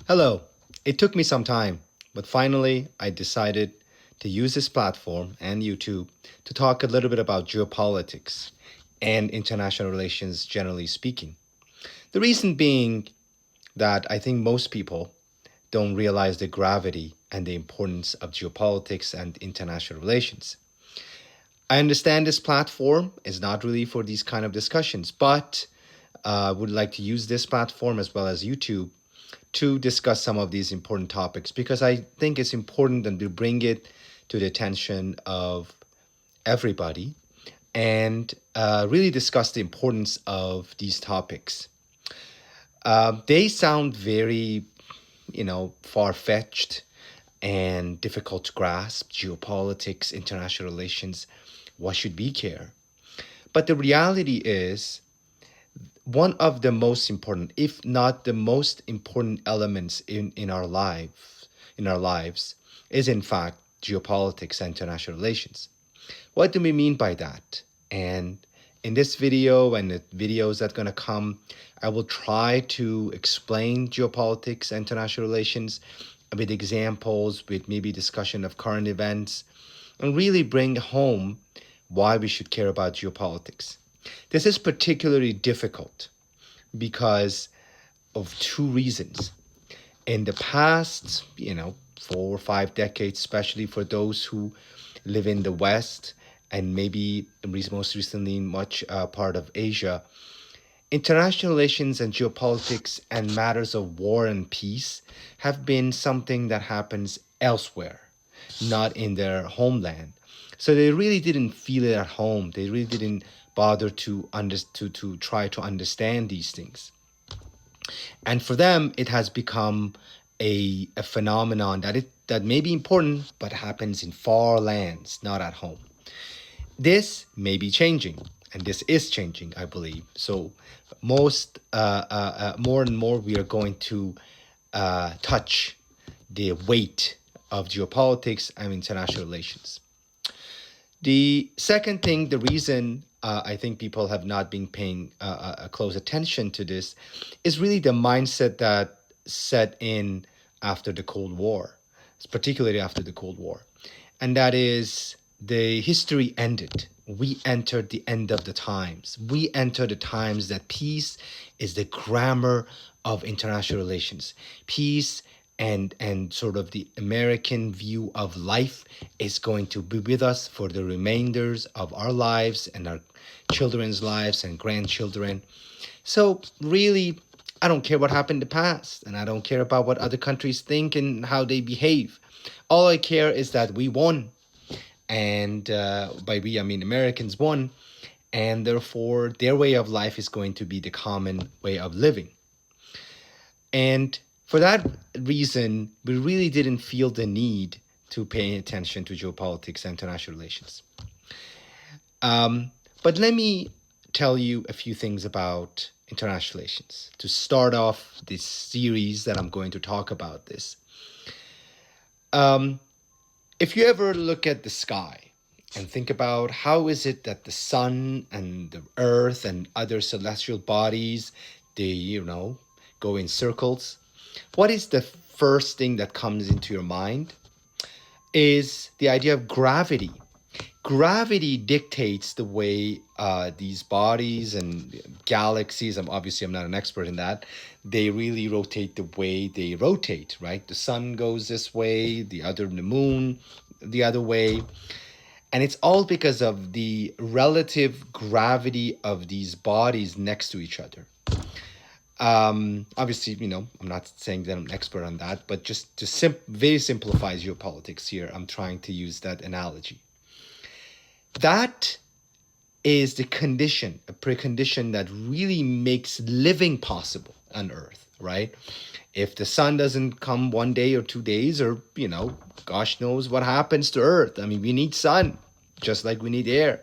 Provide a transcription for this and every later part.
Hello. It took me some time, but finally I decided to use this platform and YouTube to talk a little bit about geopolitics and international relations generally speaking. The reason being that I think most people don't realize the gravity and the importance of geopolitics and international relations. I understand this platform is not really for these kind of discussions, but would like to use this platform as well as YouTube to discuss some of these important topics because I think it's important and to bring it to the attention of everybody and really discuss the importance of these topics. They sound very, far fetched and difficult to grasp geopolitics, international relations. What should we care? But the reality is, one of the most important, if not the most important elements in our lives is in fact geopolitics and international relations. What do we mean by that? And in this video and the videos that are going to come, I will try to explain geopolitics and international relations with examples, with maybe discussion of current events, and really bring home why we should care about geopolitics. This is particularly difficult because of two reasons. In the past, 4 or 5 decades, especially for those who live in the West and maybe most recently much part of Asia, international relations and geopolitics and matters of war and peace have been something that happens elsewhere, not in their homeland. So they really didn't feel it at home. They really didn't bother to try to understand these things. And for them, it has become a phenomenon that may be important, but happens in far lands, not at home. This may be changing, and this is changing, I believe. So more and more, we are going to touch the weight of geopolitics and international relations. The second thing, the reason I think people have not been paying a close attention to this is really the mindset that set in after the Cold War, particularly after the Cold War. And that is the history ended. We entered the end of the times. We entered the times that peace is the grammar of international relations. Peace and sort of the American view of life is going to be with us for the remainders of our lives and our children's lives and grandchildren. So really, I don't care what happened in the past, and I don't care about what other countries think and how they behave. All I care is that we won, and by we I mean Americans won, and therefore their way of life is going to be the common way of living. And for that reason, we really didn't feel the need to pay attention to geopolitics and international relations. But let me tell you a few things about international relations to start off this series that I'm going to talk about this. If you ever look at the sky and think about how is it that the sun and the earth and other celestial bodies, they, go in circles, what is the first thing that comes into your mind is the idea of gravity. Gravity dictates the way these bodies and galaxies, I'm not an expert in that, they really rotate the way they rotate, right? The sun goes this way, the moon the other way. And it's all because of the relative gravity of these bodies next to each other. I'm not saying that I'm an expert on that, but just to very simplify geopolitics here, I'm trying to use that analogy. That is the condition, a precondition that really makes living possible on Earth, right? If the sun doesn't come 1 day or 2 days, or, gosh knows what happens to Earth. I mean, we need sun, just like we need air.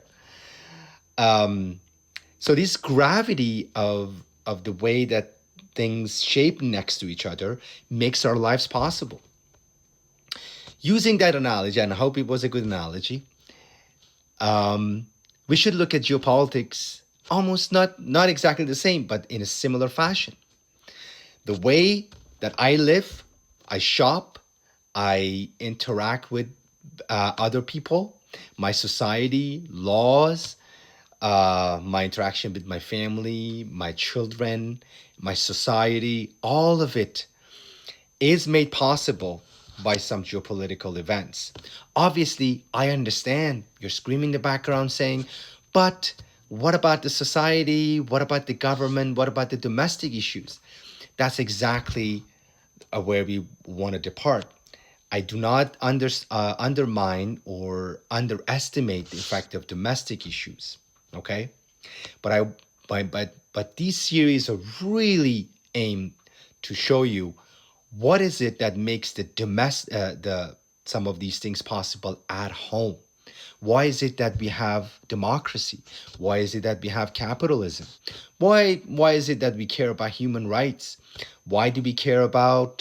So this gravity of the way that things shape next to each other makes our lives possible. Using that analogy, and I hope it was a good analogy, we should look at geopolitics almost not exactly the same, but in a similar fashion. The way that I live, I shop, I interact with other people, my society, laws, my interaction with my family, my children, my society, all of it is made possible by some geopolitical events. Obviously, I understand you're screaming in the background saying, but what about the society? What about the government? What about the domestic issues? That's exactly where we want to depart. I do not undermine or underestimate the effect of domestic issues. Okay, but but these series are really aimed to show you what is it that makes the some of these things possible at home. Why is it that we have democracy? Why is it that we have capitalism? Why is it that we care about human rights? Why do we care about,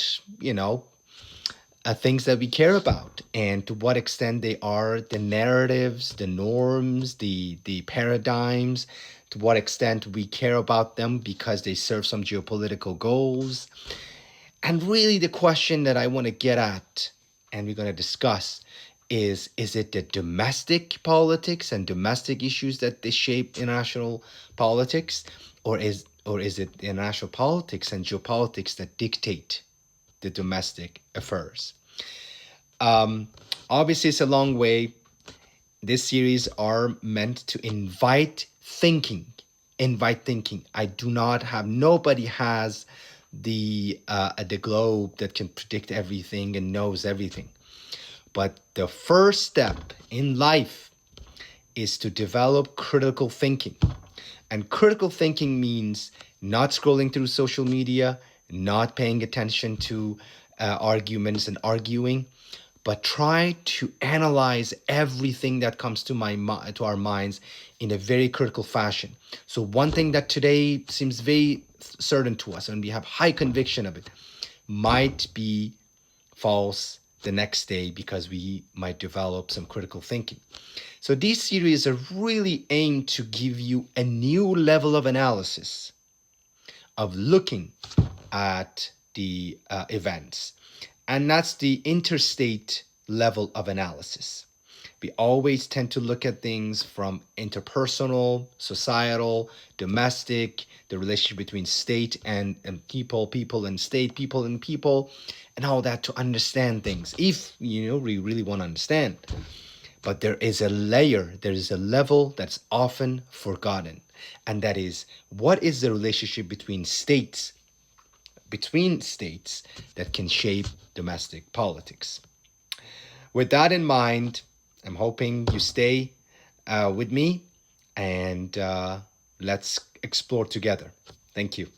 things that we care about, and to what extent they are the narratives, the norms, the paradigms, to what extent we care about them because they serve some geopolitical goals. And really the question that I want to get at and we're going to discuss is it the domestic politics and domestic issues that they shape international politics, or is it the international politics and geopolitics that dictate the domestic affairs? Um, Obviously, it's a long way. This series are meant to invite thinking. Invite thinking. I do not have. Nobody has the globe that can predict everything and knows everything. But the first step in life is to develop critical thinking. And critical thinking means not scrolling through social media, not paying attention to arguments and arguing, but try to analyze everything that comes to our minds in a very critical fashion. So one thing that today seems very certain to us and we have high conviction of it might be false the next day because we might develop some critical thinking. So these series are really aimed to give you a new level of analysis, of looking at the events. And that's the interstate level of analysis. We always tend to look at things from interpersonal, societal, domestic, the relationship between state and people, people and state, people and people, and all that to understand things, if we really want to understand. But there is a layer, there is a level that's often forgotten, and that is, what is the relationship between states that can shape domestic politics? With that in mind, I'm hoping you stay with me and let's explore together. Thank you.